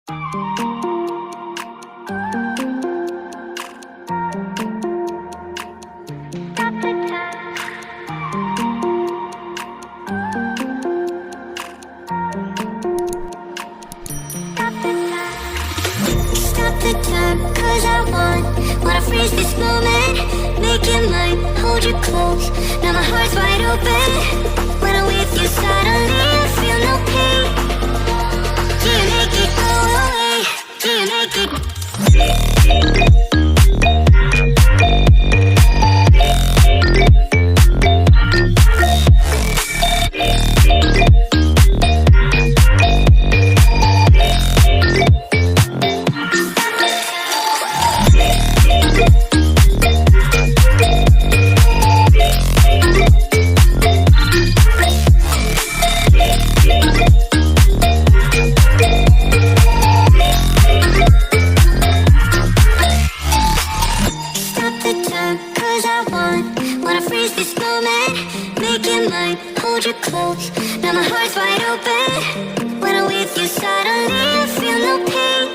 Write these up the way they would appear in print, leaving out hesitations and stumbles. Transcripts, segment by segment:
The time, cause I wanna freeze this moment, make it mine, hold you close. Now my heart's wide open. When I'm with you, suddenly I feel no pain. Do you make it go away? Do you make it? Wanna freeze this moment, make it mine, hold you close. Now my heart's wide open. When I'm with you, suddenly I feel no pain.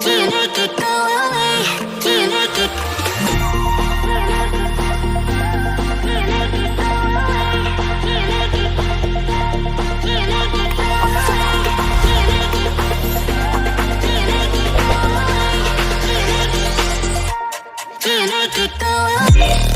Do you make it go away? Do you make it? Do you make it go away? Do you make it? Do you make it go away? Do you make it? Do you make it go away? Do you make it go away?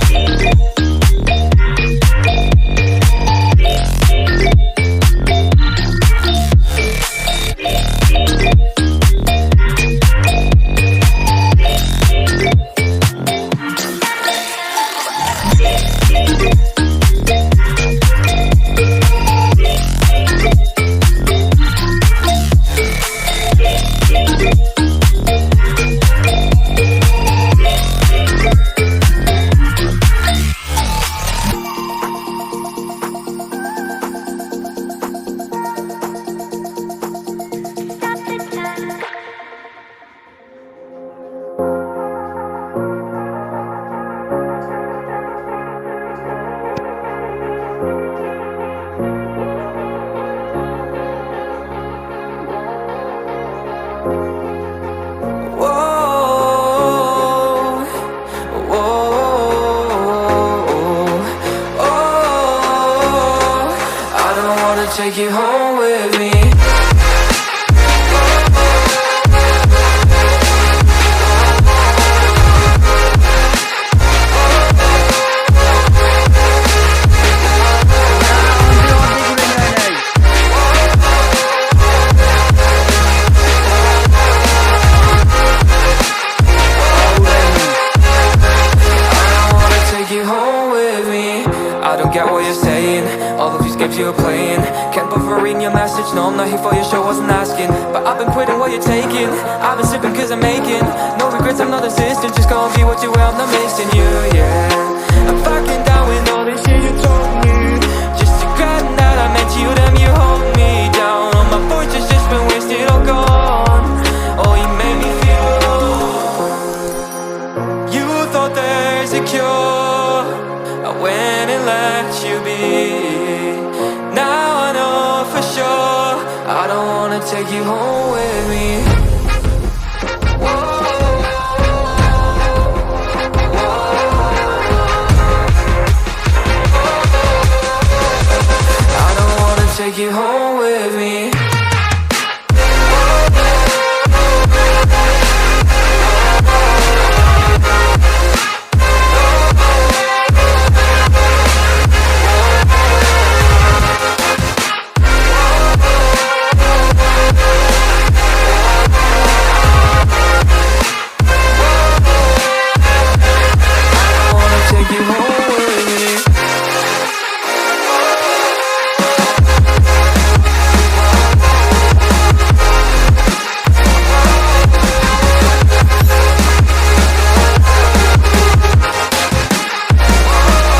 Take you home with me. You're playing, can't bother reading your message. No, I'm not here for your show, wasn't asking. But I've been quitting what you're taking. I've been sipping cause I'm making no regrets, I'm not insistent. Just gonna be what you are, I'm not missing you, yeah. I'm fucking down with all this shit you told me. Just to grab that I met you, damn you hold me down. All my fortune's just been wasted or gone. Oh, you made me feel low. You thought there's a cure, I went and let you be. Now I know for sure I don't wanna take you home with me. Whoa.